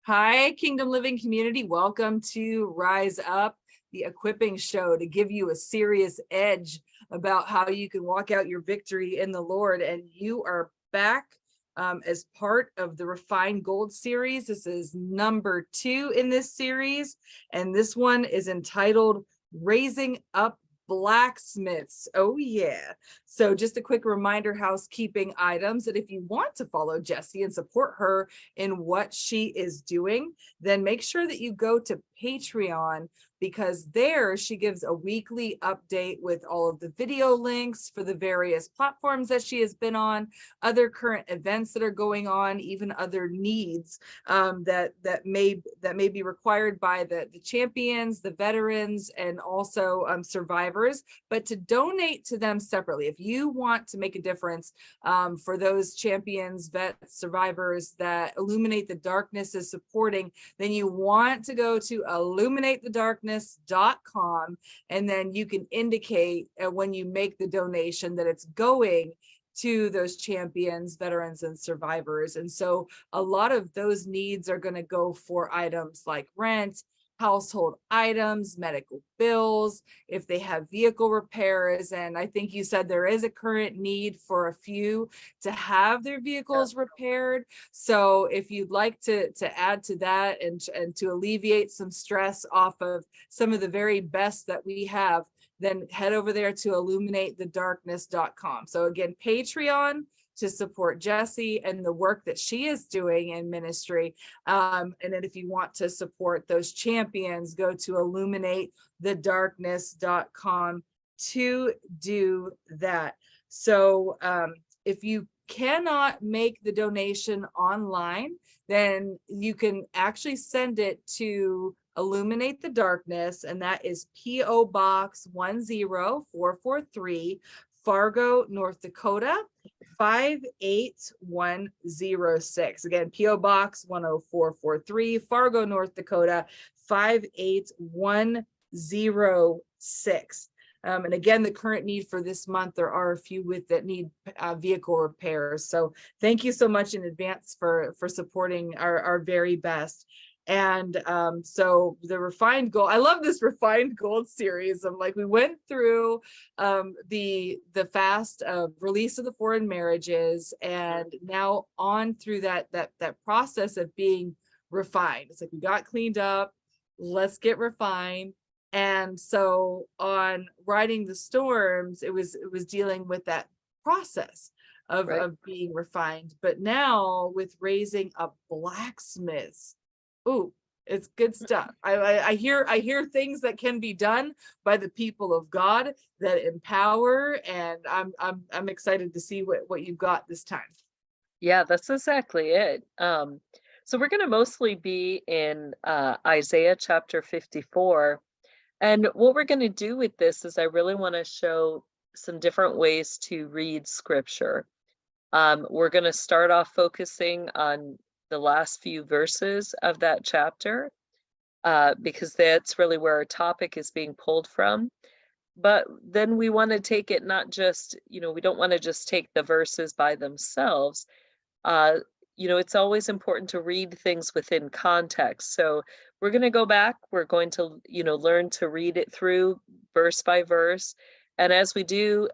Hi, Kingdom Living community. Welcome to Rise Up, the equipping show to give you a serious edge about how you can walk out your victory in the Lord. And you are back as part of the Refined Gold series. This is number 2 in this series, and this one is entitled Raising Up Blacksmiths. Oh yeah. So just a quick reminder, housekeeping items, that if you want to follow Jessie and support her in what she is doing, then make sure that you go to Patreon, because there she gives a weekly update with all of the video links for the various platforms that she has been on, other current events that are going on, even other needs that may be required by the champions, the veterans, and also survivors, but to donate to them separately. If you want to make a difference for those champions, vets, survivors that Illuminate the Darkness is supporting, then you want to go to illuminatethedarkness.com, and then you can indicate when you make the donation that it's going to those champions, veterans, and survivors. And so a lot of those needs are going to go for items like rent, household items, medical bills, if they have vehicle repairs. And I think you said there is a current need for a few to have their vehicles repaired. So if you'd like to add to that and to alleviate some stress off of some of the very best that we have, then head over there to illuminatethedarkness.com. So again, Patreon to support Jessie and the work that she is doing in ministry. And then if you want to support those champions, go to illuminatethedarkness.com to do that. So if you cannot make the donation online, then you can actually send it to Illuminate the Darkness, and that is P.O. Box 10443, Fargo, North Dakota 58106. Again, P.O. Box 10443, Fargo, North Dakota 58106. And again, the current need for this month, there are a few that need vehicle repairs. So thank you so much in advance for supporting our very best. And so the Refined Gold, I love this Refined Gold series. I'm like, we went through the fast of release of the foreign marriages, and now on through that process of being refined. It's like we got cleaned up, let's get refined. And so on Riding the Storms, it was dealing with that process of being refined. But now with Raising Up Blacksmiths, ooh, it's good stuff. I hear things that can be done by the people of God that empower, and I'm excited to see what you've got this time. Yeah, that's exactly it. So we're going to mostly be in Isaiah chapter 54. And what we're going to do with this is I really want to show some different ways to read scripture. We're going to start off focusing on the last few verses of that chapter, because that's really where our topic is being pulled from. But then we want to take it not just, we don't want to just take the verses by themselves. It's always important to read things within context. So we're going to go back, we're going to, learn to read it through verse by verse. And as we do,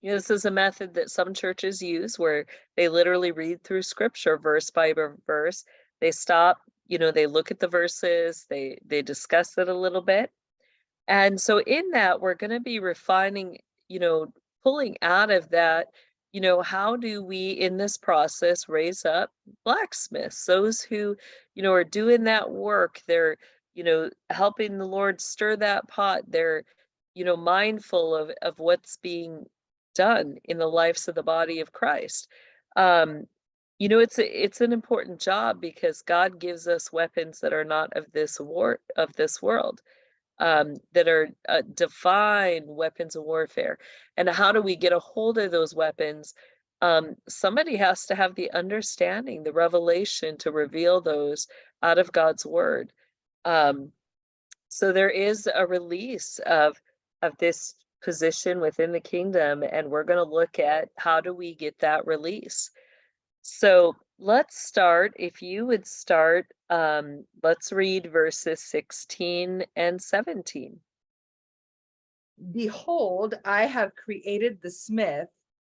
this is a method that some churches use where they literally read through scripture verse by verse. They stop, they look at the verses, they discuss it a little bit. And so in that, we're going to be refining, pulling out of that, how do we in this process raise up blacksmiths, those who, are doing that work. They're, helping the Lord stir that pot. They're, mindful of what's being done in the lives of the body of Christ. It's an important job because God gives us weapons that are not of this world, that are divine weapons of warfare. And how do we get a hold of those weapons? Somebody has to have the understanding, the revelation to reveal those out of God's word. So there is a release of this position within the kingdom, and we're going to look at how do we get that release. So let's start, if you would start, let's read verses 16 and 17. Behold, I have created the smith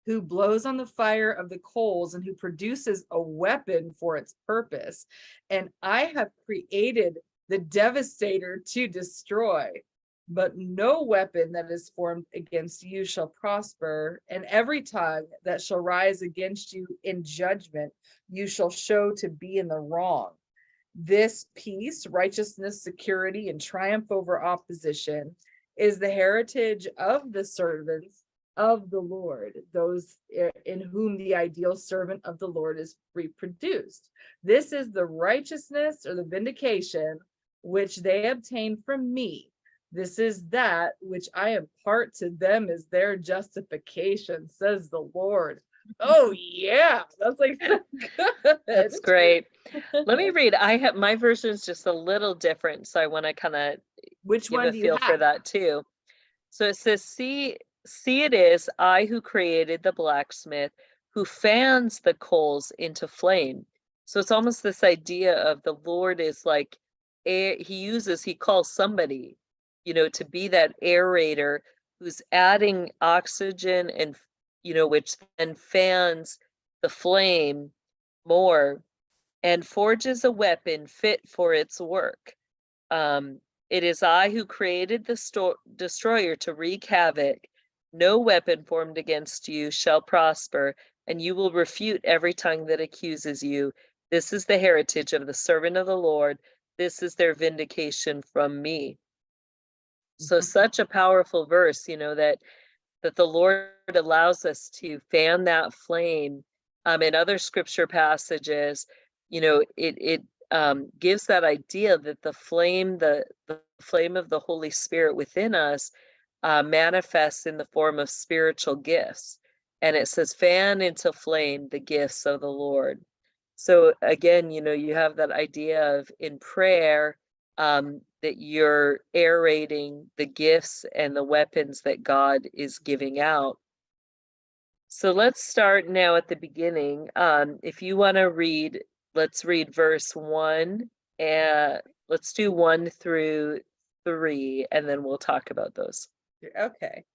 who blows on the fire of the coals and who produces a weapon for its purpose. And I have created the devastator to destroy. But no weapon that is formed against you shall prosper, and every tongue that shall rise against you in judgment, you shall show to be in the wrong. This peace, righteousness, security, and triumph over opposition is the heritage of the servants of the Lord, those in whom the ideal servant of the Lord is reproduced. This is the righteousness or the vindication which they obtain from me. This is that which I impart to them as their justification, says the Lord. Oh yeah, that's like so good. That's great. Let me read. I have my version is just a little different, so I want to kind of Which give one a do you feel for have? that too. So it says, see it is I who created the blacksmith who fans the coals into flame. So it's almost this idea of the Lord is like he calls somebody, to be that aerator who's adding oxygen and which then fans the flame more and forges a weapon fit for its work. It is I who created the destroyer to wreak havoc. No weapon formed against you shall prosper, and you will refute every tongue that accuses you. This is the heritage of the servant of the Lord. This is their vindication from me. So such a powerful verse, that the Lord allows us to fan that flame. In other scripture passages, it gives that idea that the flame of the Holy Spirit within us manifests in the form of spiritual gifts. And it says, fan into flame the gifts of the Lord. So again, you have that idea of in prayer, that you're aerating the gifts and the weapons that God is giving out. So let's start now at the beginning. If you want to read, let's read verse 1, and let's do 1 through 3, and then we'll talk about those. Okay.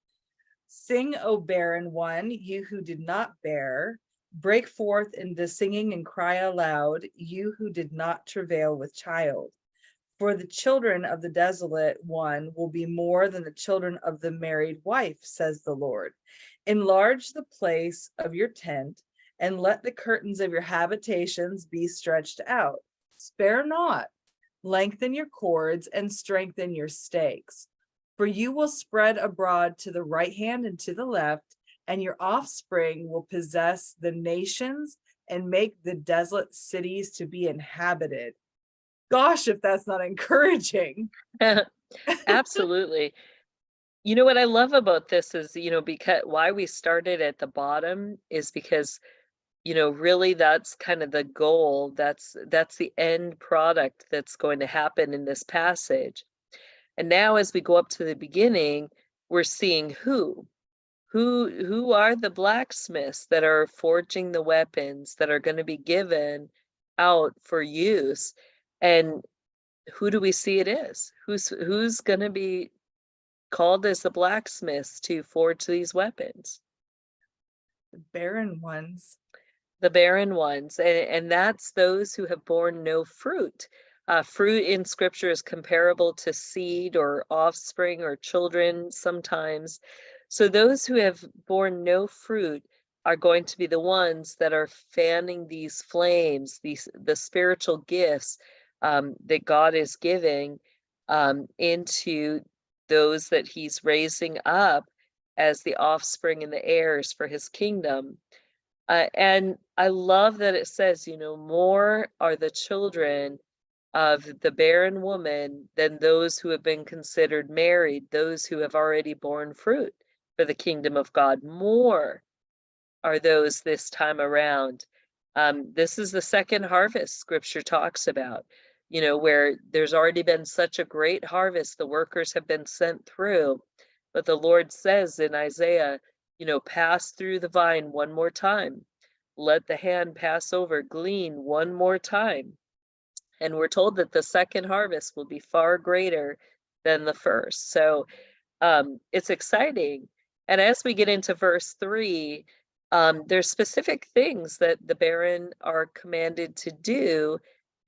Sing, O barren one, you who did not bear. Break forth into singing and cry aloud, you who did not travail with child. For the children of the desolate one will be more than the children of the married wife, says the Lord. Enlarge the place of your tent, and let the curtains of your habitations be stretched out. Spare not, lengthen your cords, and strengthen your stakes. For you will spread abroad to the right hand and to the left, and your offspring will possess the nations and make the desolate cities to be inhabited. Gosh, if that's not encouraging. Absolutely. What I love about this is, because why we started at the bottom is because, really that's kind of the goal. That's the end product that's going to happen in this passage. And now as we go up to the beginning, we're seeing who are the blacksmiths that are forging the weapons that are going to be given out for use. And who do we see it is? Who's going to be called as the blacksmiths to forge these weapons? The barren ones. The barren ones. And that's those who have borne no fruit. Fruit in scripture is comparable to seed or offspring or children sometimes. So those who have borne no fruit are going to be the ones that are fanning these flames, the spiritual gifts that God is giving into those that he's raising up as the offspring and the heirs for his kingdom. And I love that it says, more are the children of the barren woman than those who have been considered married, those who have already borne fruit for the kingdom of God. More are those this time around. This is the second harvest scripture talks about, where there's already been such a great harvest, the workers have been sent through. But the Lord says in Isaiah, pass through the vine one more time. let the hand pass over, glean one more time. And we're told that the second harvest will be far greater than the first. So it's exciting. And as we get into verse 3, there's specific things that the barren are commanded to do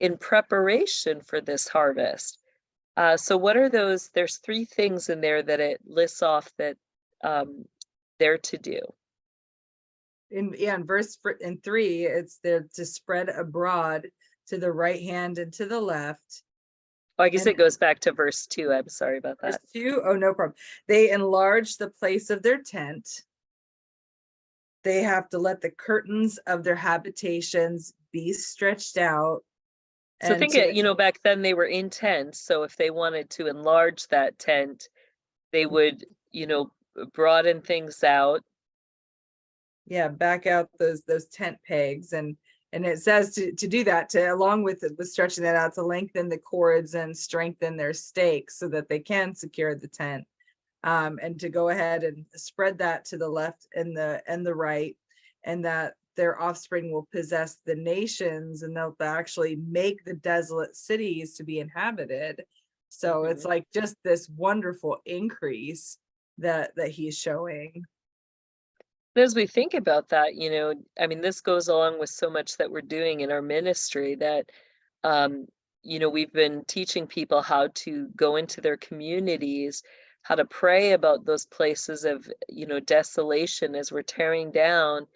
in preparation for this harvest. So what are those? There's 3 things in there that it lists off that they're to do. In 3, it's there to spread abroad to the right hand and to the left. Oh, I guess And it goes back to verse 2. I'm sorry about verse that. 2, oh, no problem. They enlarge the place of their tent. They have to let the curtains of their habitations be stretched out. So And think back then they were in tents. So if they wanted to enlarge that tent, they would, broaden things out. yeah, back out those tent pegs, and it says to do that, to along with stretching that out, to lengthen the cords and strengthen their stakes so that they can secure the tent, and to go ahead and spread that to the left and the right, and that their offspring will possess the nations, and they'll actually make the desolate cities to be inhabited. So it's like just this wonderful increase that he's showing. As we think about that, this goes along with so much that we're doing in our ministry that, we've been teaching people how to go into their communities, how to pray about those places of, desolation as we're tearing down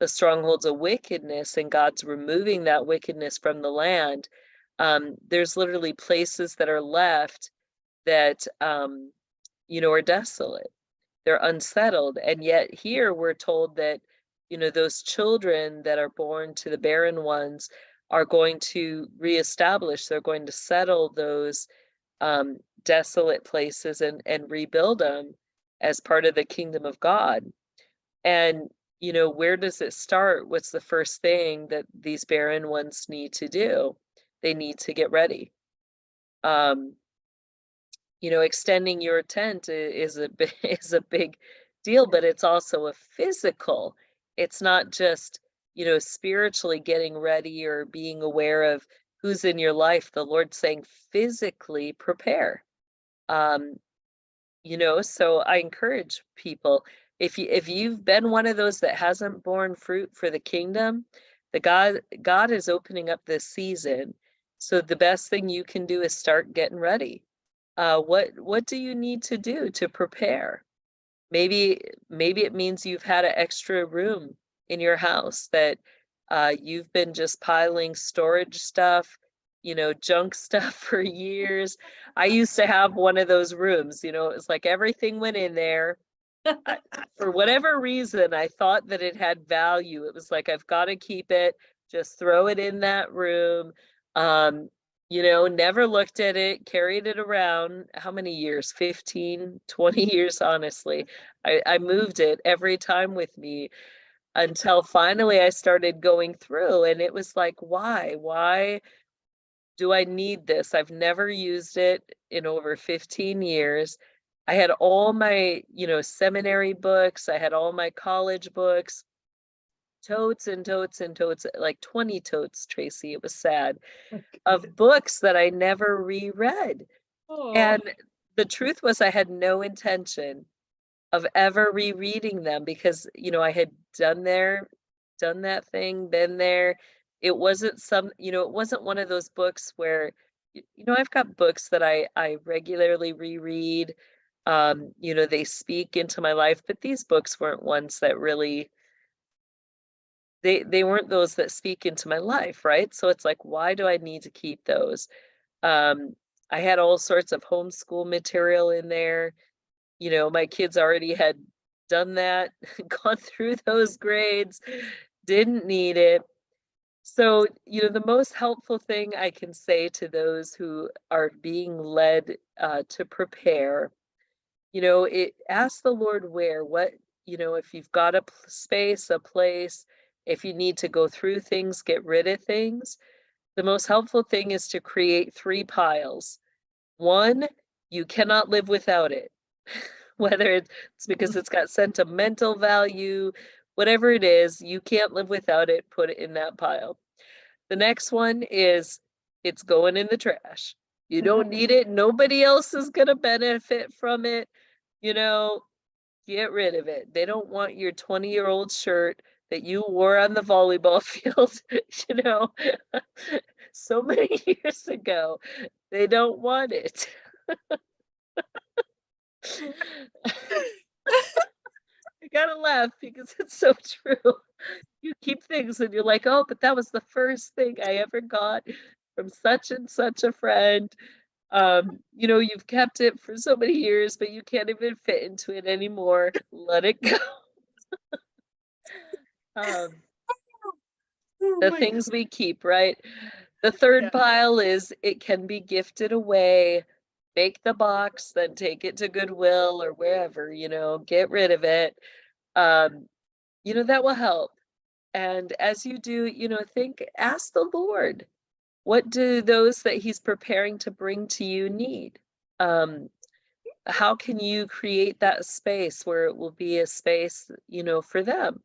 the strongholds of wickedness and God's removing that wickedness from the land. There's literally places that are left that, are desolate. They're unsettled. And yet here we're told that, those children that are born to the barren ones are going to reestablish, they're going to settle those desolate places and rebuild them as part of the kingdom of God. And, where does it start? What's the first thing that these barren ones need to do? They need to get ready. Extending your tent is a big deal, but it's also a physical. It's not just, spiritually getting ready or being aware of who's in your life. The Lord's saying physically prepare. So I encourage people, if you've been one of those that hasn't borne fruit for the kingdom, God is opening up this season. So the best thing you can do is start getting ready. What do you need to do to prepare? Maybe it means you've had an extra room in your house that you've been just piling storage stuff, junk stuff for years. I used to have one of those rooms, it was like everything went in there. For whatever reason, I thought that it had value. It was like, I've got to keep it, just throw it in that room. Never looked at it, carried it around. How many years? 15, 20 years, honestly. I moved it every time with me until finally I started going through, and it was like, why? Why do I need this? I've never used it in over 15 years. I had all my, seminary books. I had all my college books, totes and totes and totes, like 20 totes, Tracy. It was sad, of books that I never reread. And the truth was, I had no intention of ever rereading them because, I had done that thing, been there. It wasn't it wasn't one of those books where, I've got books that I regularly reread. They speak into my life, but these books weren't ones that really, they weren't those that speak into my life, right? So it's like, why do I need to keep those? I had all sorts of homeschool material in there. My kids already had done that, gone through those grades, didn't need it. So, the most helpful thing I can say to those who are being led to prepare, ask the Lord if you've got a space, a place, if you need to go through things, get rid of things. The most helpful thing is to create 3 piles. 1, you cannot live without it, whether it's because it's got sentimental value, whatever it is, you can't live without it, put it in that pile. The next one is it's going in the trash. You don't need it. Nobody else is going to benefit from it. You know, get rid of it. They don't want your 20-year-old shirt that you wore on the volleyball field, you know, so many years ago. They don't want it. I gotta laugh because it's so true. You keep things and you're like, oh, but that was the first thing I ever got from such and such a friend. You know, you've kept it for so many years, but you can't even fit into it anymore. Let it go. Um, Oh the my God. things we keep, right? The third Yeah. pile is it can be gifted away. Make the box, then take it to Goodwill or wherever, you know, get rid of it. You know, that will help. And as you do, you know, ask the Lord, what do those that he's preparing to bring to you need? Um, how can you create that space where it will be a space, you know, for them?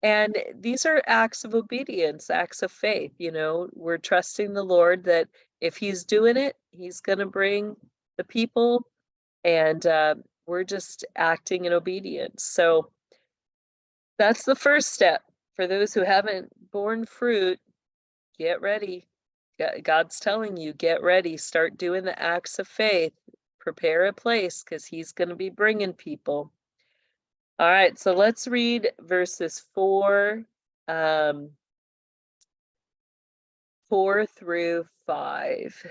And these are acts of obedience, acts of faith, you know, we're trusting the Lord that if he's doing it, he's going to bring the people, and we're just acting in obedience. So that's the first step. For those who haven't borne fruit, get ready. God's telling you, get ready, start doing the acts of faith, prepare a place because he's going to be bringing people. All right, so let's read verses 4 through 5.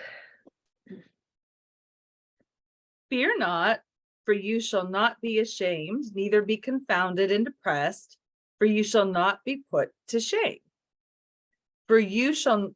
Fear not, for you shall not be ashamed, neither be confounded and depressed, for you shall not be put to shame. For you shall,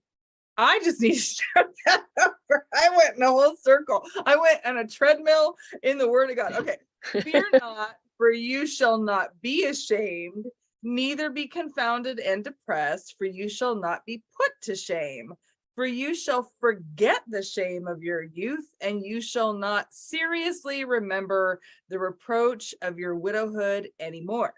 I just need to start that over. I went in a whole circle. I went on a treadmill in the word of God. Okay. Fear not, for you shall not be ashamed, neither be confounded and depressed, for you shall not be put to shame. For you shall forget the shame of your youth, and you shall not seriously remember the reproach of your widowhood anymore.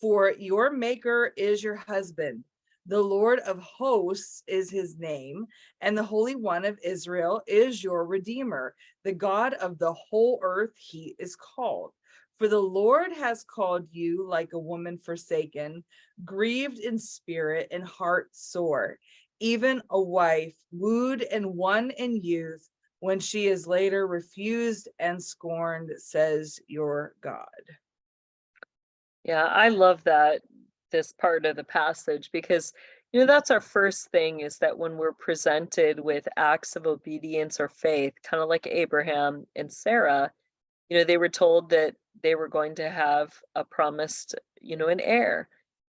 For your maker is your husband. The Lord of hosts is his name, and the Holy One of Israel is your Redeemer. The God of the whole earth he is called. For the Lord has called you like a woman forsaken, grieved in spirit and heart sore, even a wife wooed and won in youth, when she is later refused and scorned, says your God. Yeah, I love this part of the passage because, you know, that's our first thing is that when we're presented with acts of obedience or faith, kind of like Abraham and Sarah, you know, they were told that they were going to have a promised, you know, an heir,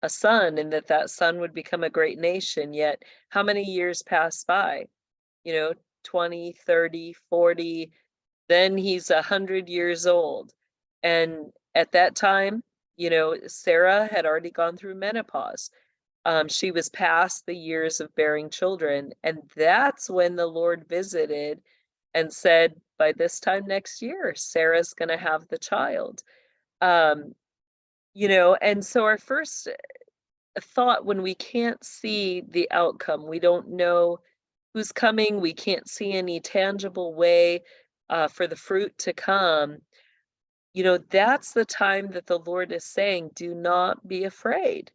a son, and that son would become a great nation. Yet, how many years passed by? You know, 20, 30, 40, then he's 100 years old. And at that time, you know, Sarah had already gone through menopause. She was past the years of bearing children. And that's when the Lord visited and said, by this time next year, Sarah's going to have the child. Um, you know, and so our first thought when we can't see the outcome, we don't know who's coming, we can't see any tangible way for the fruit to come, you know, that's the time that the Lord is saying, do not be afraid.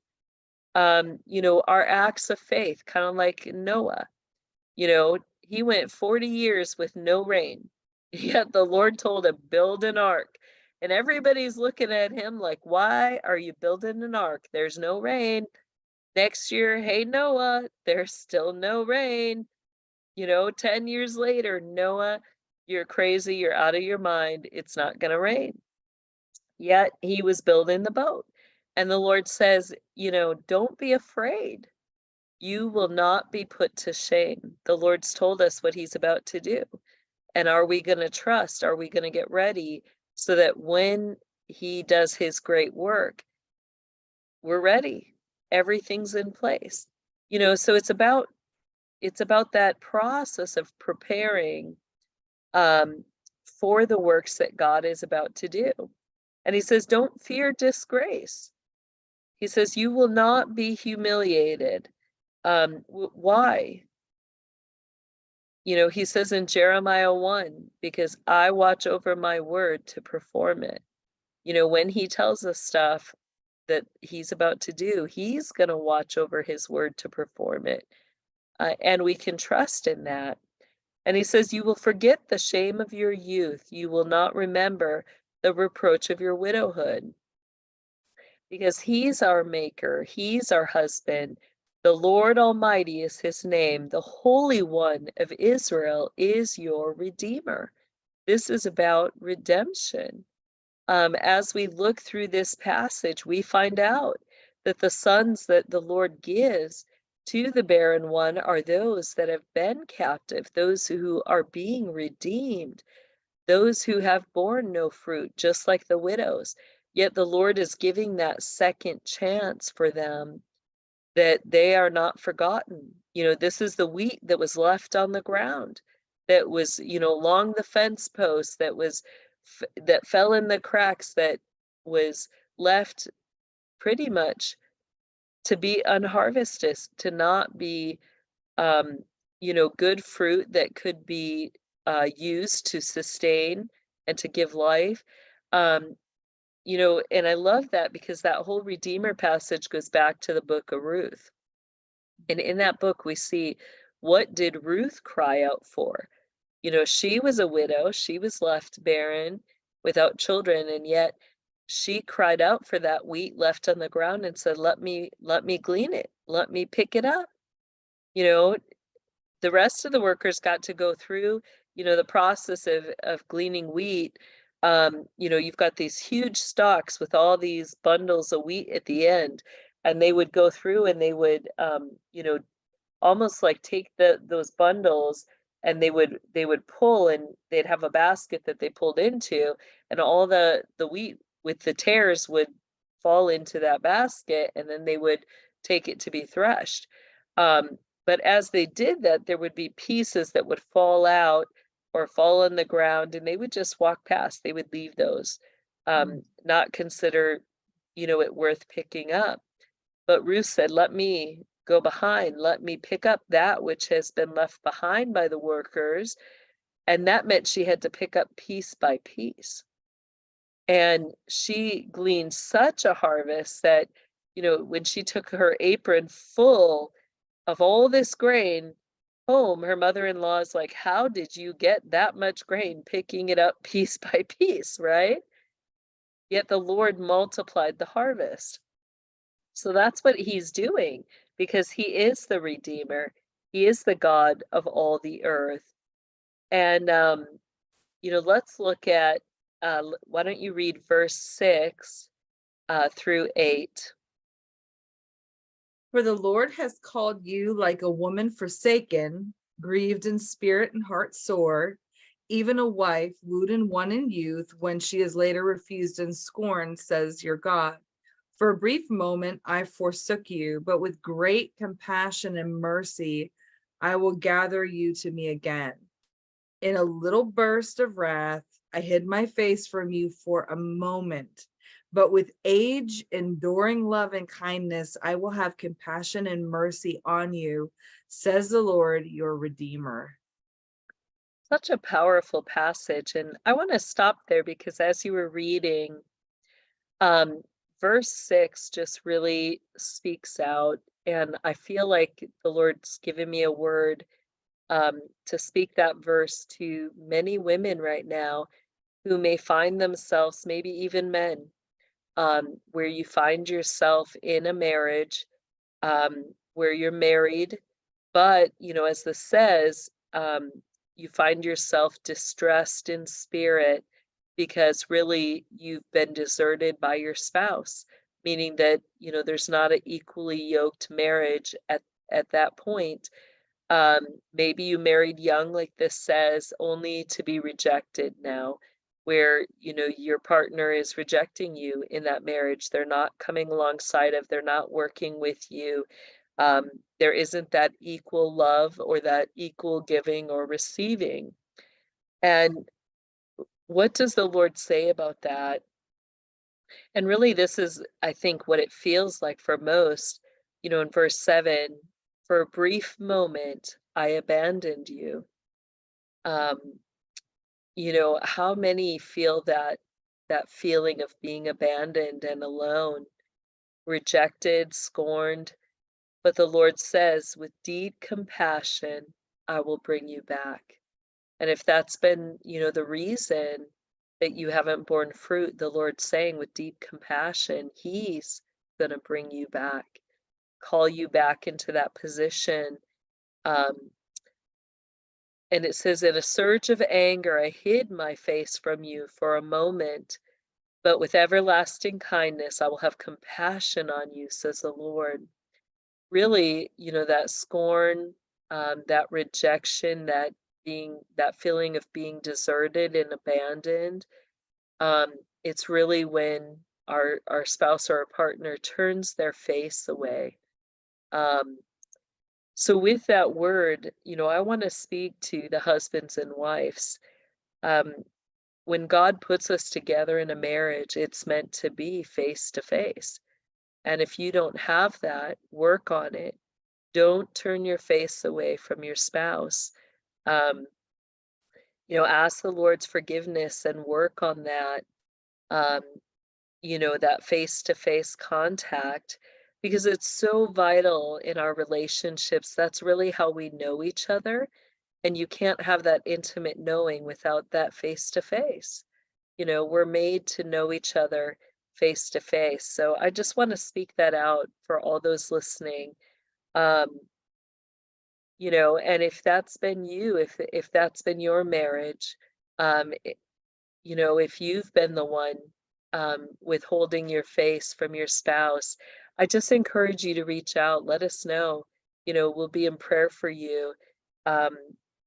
You know, our acts of faith, kind of like Noah, you know, he went 40 years with no rain, yet the Lord told him, build an ark. And everybody's looking at him like, why are you building an ark? There's no rain. Next year, hey, Noah, there's still no rain. You know, 10 years later, Noah, you're crazy, you're out of your mind, it's not going to rain. Yet he was building the boat. And the Lord says, you know, don't be afraid. You will not be put to shame. The Lord's told us what he's about to do. And are we going to trust? Are we going to get ready so that when he does his great work, we're ready? Everything's in place. You know, so it's about that process of preparing for the works that God is about to do. And he says, don't fear disgrace. He says, you will not be humiliated. Why? He says in Jeremiah 1, because I watch over my word to perform it. When he tells us stuff that he's about to do, he's going to watch over his word to perform it. And we can trust in that. And he says, you will forget the shame of your youth. You will not remember the reproach of your widowhood. Because he's our maker, he's our husband. The Lord Almighty is his name. The Holy One of Israel is your Redeemer. This is about redemption. As we look through this passage, we find out that the sons that the Lord gives to the barren one are those that have been captive, those who are being redeemed, those who have borne no fruit, just like the widows. Yet the Lord is giving that second chance for them, that they are not forgotten. This is the wheat that was left on the ground, that was, along the fence post, that fell in the cracks, that was left pretty much to be unharvested, to not be, good fruit that could be used to sustain and to give life. And I love that, because that whole Redeemer passage goes back to the book of Ruth. And in that book, we see, what did Ruth cry out for? She was a widow, she was left barren without children, and yet she cried out for that wheat left on the ground and said, let me glean it, let me pick it up. The rest of the workers got to go through, the process of gleaning wheat. You've got these huge stalks with all these bundles of wheat at the end, and they would go through and they would, almost like take those bundles, and they would pull, and they'd have a basket that they pulled into, and all the wheat with the tares would fall into that basket, and then they would take it to be threshed. But as they did that, there would be pieces that would fall out or fall on the ground, and they would just walk past. They would leave those, not consider, it worth picking up. But Ruth said, let me go behind, let me pick up that which has been left behind by the workers. And that meant she had to pick up piece by piece. And she gleaned such a harvest that, when she took her apron full of all this grain home, her mother-in-law is like, how did you get that much grain, picking it up piece by piece, right? Yet the Lord multiplied the harvest. So that's what he's doing, because he is the Redeemer. He is the God of all the earth. And, let's look at, why don't you read verse 6 through 8. For the Lord has called you like a woman forsaken, grieved in spirit and heart sore, even a wife wooed and won in youth, when she is later refused and scorned, says your God. For a brief moment I forsook you, but with great compassion and mercy I will gather you to me again. In a little burst of wrath I hid my face from you for a moment, but with age, enduring love and kindness, I will have compassion and mercy on you, says the Lord, your Redeemer. Such a powerful passage. And I want to stop there, because as you were reading, verse 6 just really speaks out. And I feel like the Lord's given me a word to speak that verse to many women right now who may find themselves, maybe even men, where you find yourself in a marriage, where you're married, but, as this says, you find yourself distressed in spirit, because really you've been deserted by your spouse, meaning that, there's not an equally yoked marriage at that point. Maybe you married young, like this says, only to be rejected now, where, your partner is rejecting you in that marriage. They're not coming alongside of, they're not working with you. There isn't that equal love or that equal giving or receiving. And what does the Lord say about that? And really, this is, I think, what it feels like for most. In verse 7, for a brief moment, I abandoned you. Um, how many feel that feeling of being abandoned and alone, rejected, scorned? But the Lord says, with deep compassion, I will bring you back. And if that's been, the reason that you haven't borne fruit, the Lord's saying with deep compassion, He's going to bring you back, call you back into that position. Um, and it says, in a surge of anger, I hid my face from you for a moment, but with everlasting kindness, I will have compassion on you, says the Lord. Really, that scorn, that rejection, that feeling of being deserted and abandoned, it's really when our spouse or our partner turns their face away. Um, so with that word, I want to speak to the husbands and wives. Um, when God puts us together in a marriage, it's meant to be face to face. And if you don't have that, work on it. Don't turn your face away from your spouse. Um, ask the Lord's forgiveness and work on that. Um, that face to face contact, because it's so vital in our relationships. That's really how we know each other. And you can't have that intimate knowing without that face to face. We're made to know each other face to face. So I just want to speak that out for all those listening. Um, and if that's been you, if that's been your marriage, if you've been the one withholding your face from your spouse, I just encourage you to reach out. Let us know. We'll be in prayer for you. Um,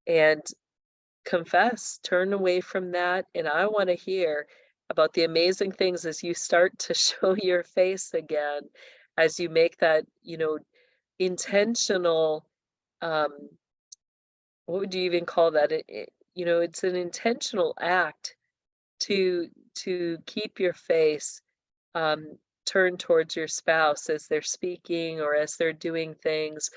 and confess, turn away from that. And I want to hear about the amazing things as you start to show your face again, as you make that, intentional, um, what would you even call that? It's an intentional act to keep your face turned towards your spouse as they're speaking or as they're doing things.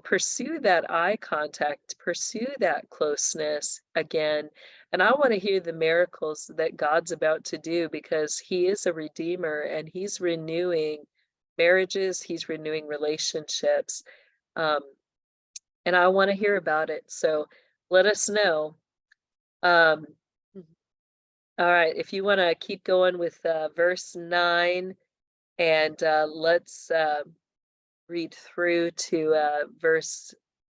Pursue that eye contact, pursue that closeness again. And I want to hear the miracles that God's about to do, because He is a redeemer and He's renewing marriages, He's renewing relationships. Um, and I want to hear about it. So let us know. Um, all right, if you want to keep going with verse 9, and let's read through to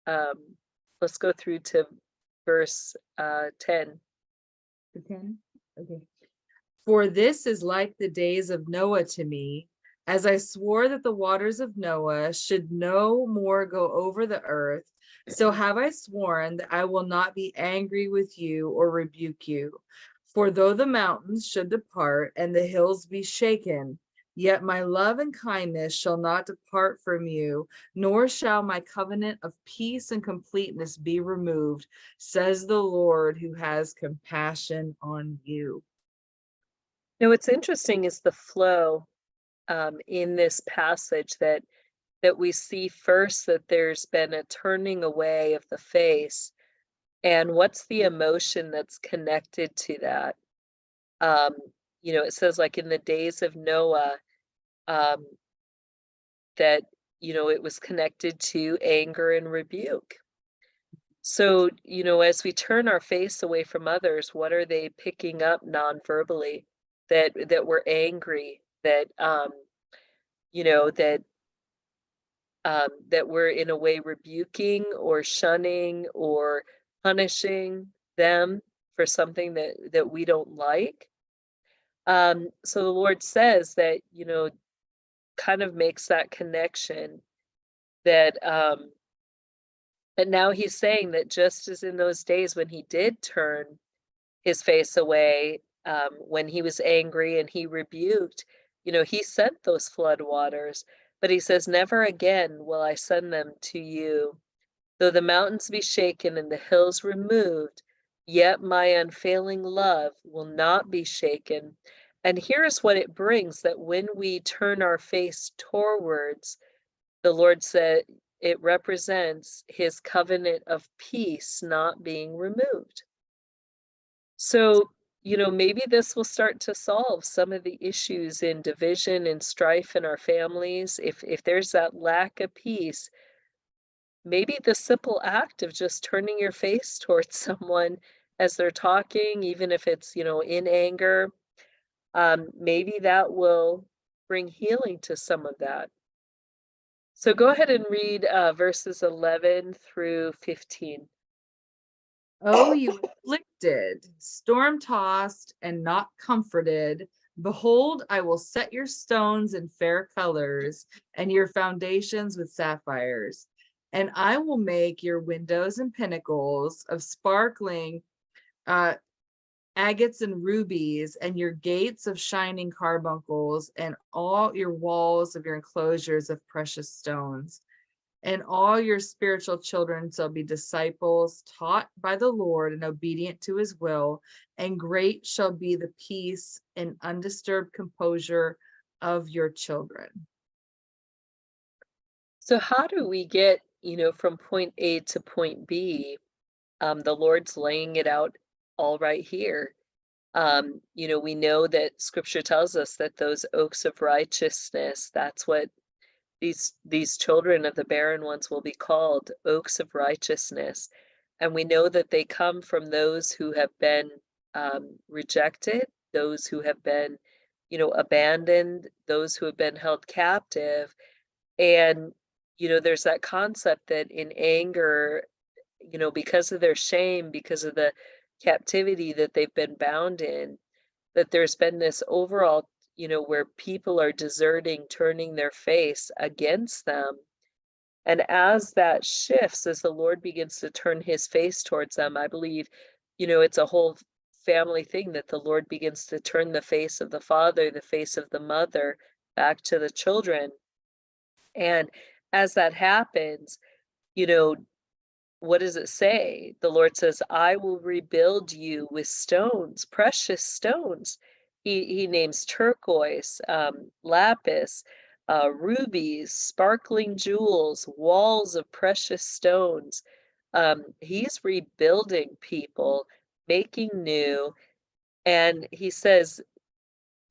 um, let's go through to verse 10. The 10? Okay. For this is like the days of Noah to me, as I swore that the waters of Noah should no more go over the earth. So have I sworn that I will not be angry with you or rebuke you. For though the mountains should depart and the hills be shaken, yet my love and kindness shall not depart from you, nor shall my covenant of peace and completeness be removed, says the Lord who has compassion on you. Now, what's interesting is the flow in this passage, that we see first that there's been a turning away of the face, and what's the emotion that's connected to that. Um, it says, like, in the days of Noah, um, that it was connected to anger and rebuke. So, as we turn our face away from others, what are they picking up non-verbally? That we're angry, that that that we're in a way rebuking or shunning or punishing them for something that we don't like. So the Lord says that, kind of makes that connection, that but now He's saying that just as in those days when He did turn His face away, when He was angry and He rebuked, He sent those flood waters, but He says, never again will I send them to you. Though the mountains be shaken and the hills removed, yet my unfailing love will not be shaken, And here's what it brings, that when we turn our face towards, the Lord said it represents his covenant of peace not being removed. So, maybe this will start to solve some of the issues in division and strife in our families. If there's that lack of peace, maybe the simple act of just turning your face towards someone as they're talking, even if it's, in anger, maybe that will bring healing to some of that. So go ahead and read verses 11 through 15. Oh, you afflicted, storm-tossed, and not comforted, behold, I will set your stones in fair colors, and your foundations with sapphires. And I will make your windows and pinnacles of sparkling uh, agates and rubies, and your gates of shining carbuncles, and all your walls of your enclosures of precious stones. And all your spiritual children shall be disciples, taught by the Lord and obedient to his will, and great shall be the peace and undisturbed composure of your children. So how do we get, from point A to point B? The Lord's laying it out all right here. We know that scripture tells us that those oaks of righteousness, that's what these children of the barren ones will be called, oaks of righteousness. And we know that they come from those who have been rejected, those who have been, abandoned, those who have been held captive. And, there's that concept that in anger, because of their shame, because of the captivity that they've been bound in, that there's been this overall, where people are deserting, turning their face against them. And as that shifts, as the Lord begins to turn his face towards them, I believe, it's a whole family thing that the Lord begins to turn the face of the father, the face of the mother back to the children. And as that happens, you know, what does it say? The Lord says, I will rebuild you with stones, precious stones. He names turquoise, lapis, rubies, sparkling jewels, walls of precious stones. He's rebuilding people, making new. And he says,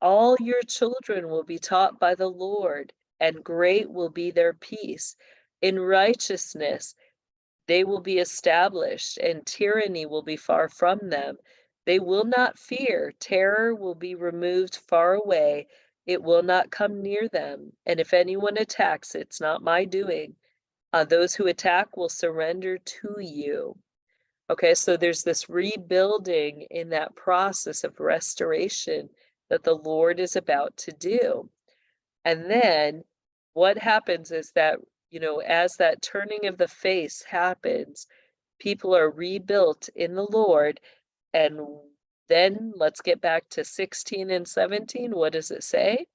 all your children will be taught by the Lord, and great will be their peace. In righteousness, they will be established, and tyranny will be far from them. They will not fear. Terror will be removed far away. It will not come near them. And if anyone attacks, it's not my doing. Those who attack will surrender to you. Okay, so there's this rebuilding in that process of restoration that the Lord is about to do. And then what happens is that, as that turning of the face happens, people are rebuilt in the Lord. And then let's get back to 16 and 17. What does it say?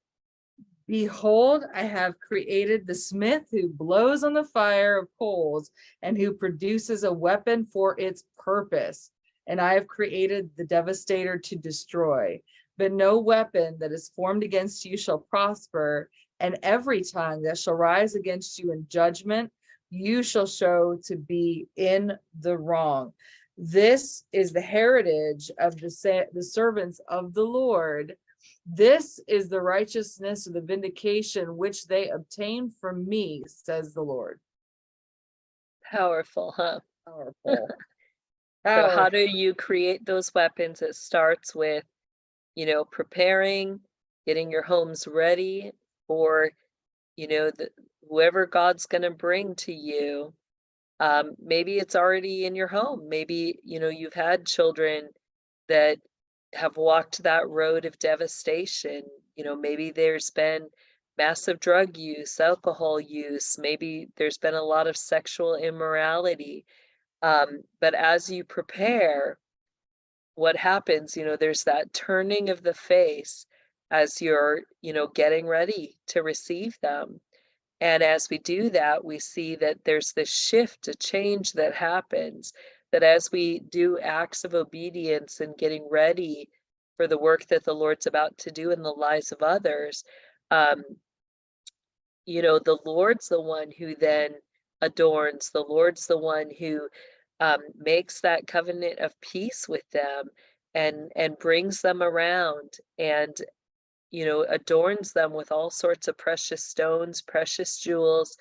Behold, I have created the smith who blows on the fire of coals and who produces a weapon for its purpose. And I have created the devastator to destroy. But no weapon that is formed against you shall prosper, and every tongue that shall rise against you in judgment, you shall show to be in the wrong. This is the heritage of the servants of the Lord. This is the righteousness of the vindication which they obtain from me, says the Lord. Powerful, huh? Powerful. So how Powerful. do you create those weapons? It starts with, preparing, getting your homes ready for, whoever God's going to bring to you. Maybe it's already in your home. Maybe, you've had children that have walked that road of devastation. Maybe there's been massive drug use, alcohol use, maybe there's been a lot of sexual immorality. But as you prepare, what happens, there's that turning of the face as you're, getting ready to receive them. And as we do that, we see that there's this shift, a change that happens, that as we do acts of obedience and getting ready for the work that the Lord's about to do in the lives of others, um, the Lord's the one who then adorns, the Lord's the one who makes that covenant of peace with them and brings them around and adorns them with all sorts of precious stones, precious jewels.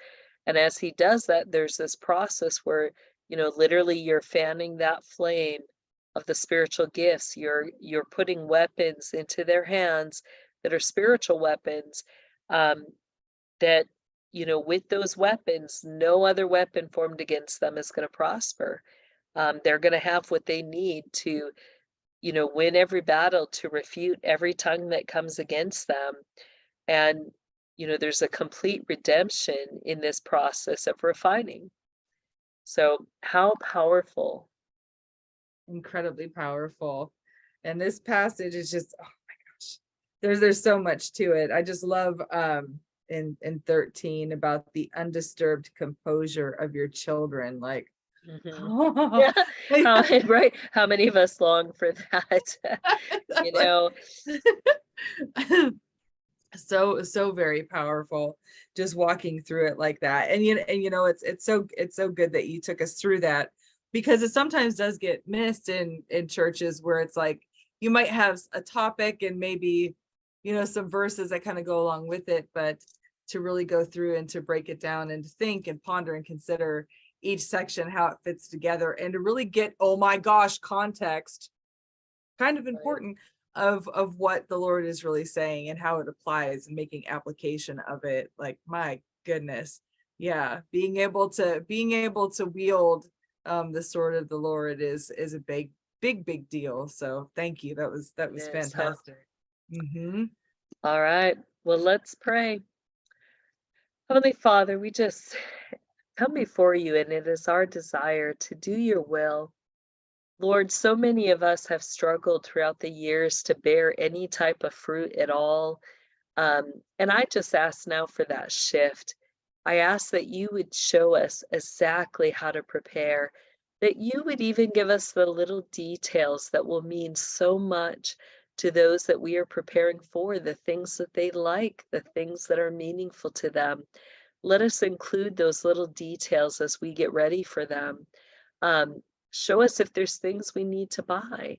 And as he does that, there's this process where, literally you're fanning that flame of the spiritual gifts. You're putting weapons into their hands that are spiritual weapons. Um, that, with those weapons, no other weapon formed against them is going to prosper. They're going to have what they need to, win every battle, to refute every tongue that comes against them. And, there's a complete redemption in this process of refining. So, how powerful. Incredibly powerful. And this passage is just, oh my gosh, there's so much to it. I just love in 13 about the undisturbed composure of your children. Like, Yeah, right. How many of us long for that? So very powerful, just walking through it like that. And it's so good that you took us through that, because it sometimes does get missed in churches where it's like you might have a topic and maybe some verses that kind of go along with it, but to really go through and to break it down and to think and ponder and consider each section, how it fits together, and to really get, oh my gosh, context, kind of important, of what the Lord is really saying and how it applies, and making application of it. Like, my goodness, yeah, being able to wield the sword of the Lord is a big deal. So thank you. That was Yes, fantastic. All right, well, let's pray. Heavenly Father, we just come before you, and it is our desire to do your will. Lord, so many of us have struggled throughout the years to bear any type of fruit at all. And I just ask now for that shift. I ask that you would show us exactly how to prepare, that you would even give us the little details that will mean so much to those that we are preparing for, the things that they like, the things that are meaningful to them. Let us include those little details as we get ready for them. Um, Show us if there's things we need to buy.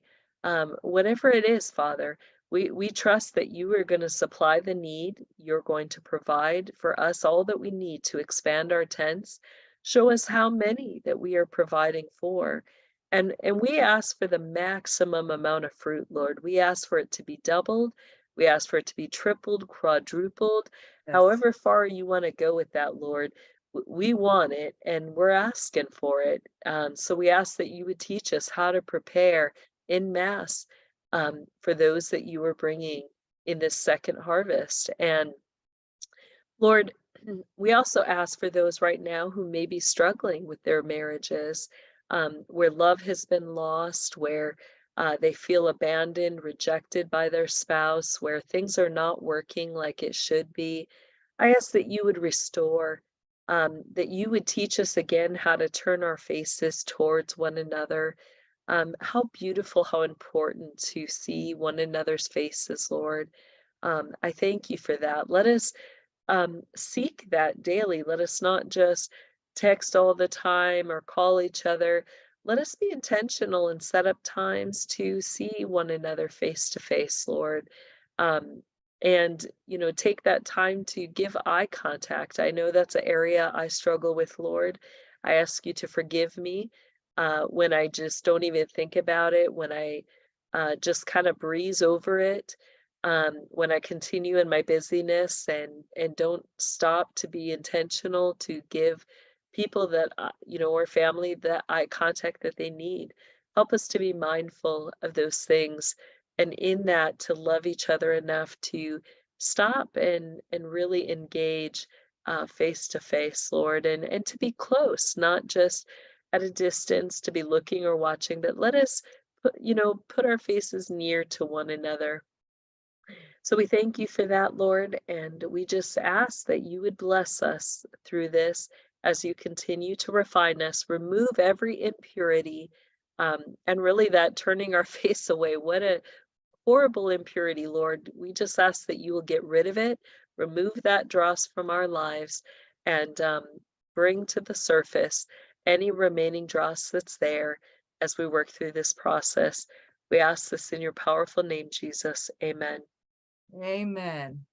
Whatever it is, Father, we trust that you are going to supply the need. You're going to provide for us all that we need to expand our tents. Show us how many that we are providing for. And we ask for the maximum amount of fruit, Lord. We ask for it to be doubled. We ask for it to be tripled, quadrupled, Yes. however far you want to go with that, Lord. We want it, and we're asking for it. So we ask that you would teach us how to prepare in mass for those that you are bringing in this second harvest. And Lord, we also ask for those right now who may be struggling with their marriages, where love has been lost, where they feel abandoned, rejected by their spouse, where things are not working like it should be. I ask that you would restore, that you would teach us again how to turn our faces towards one another. How beautiful, how important to see one another's faces, Lord. I thank you for that. Let us seek that daily. Let us not just text all the time or call each other. Let us be intentional and set up times to see one another face to face, Lord. Um, and, take that time to give eye contact. I know that's an area I struggle with, Lord. I ask you to forgive me when I just don't even think about it, when I just kind of breeze over it, when I continue in my busyness and don't stop to be intentional to give people that or family that eye contact that they need. Help us to be mindful of those things, and in that to love each other enough to stop and really engage face to face, Lord, and to be close, not just at a distance to be looking or watching, but let us put our faces near to one another. So we thank you for that, Lord, and we just ask that you would bless us through this as you continue to refine us, remove every impurity, and really that turning our face away. horrible impurity, Lord. We just ask that you will get rid of it, remove that dross from our lives, and bring to the surface any remaining dross that's there as we work through this process. We ask this in your powerful name, Jesus. Amen. Amen.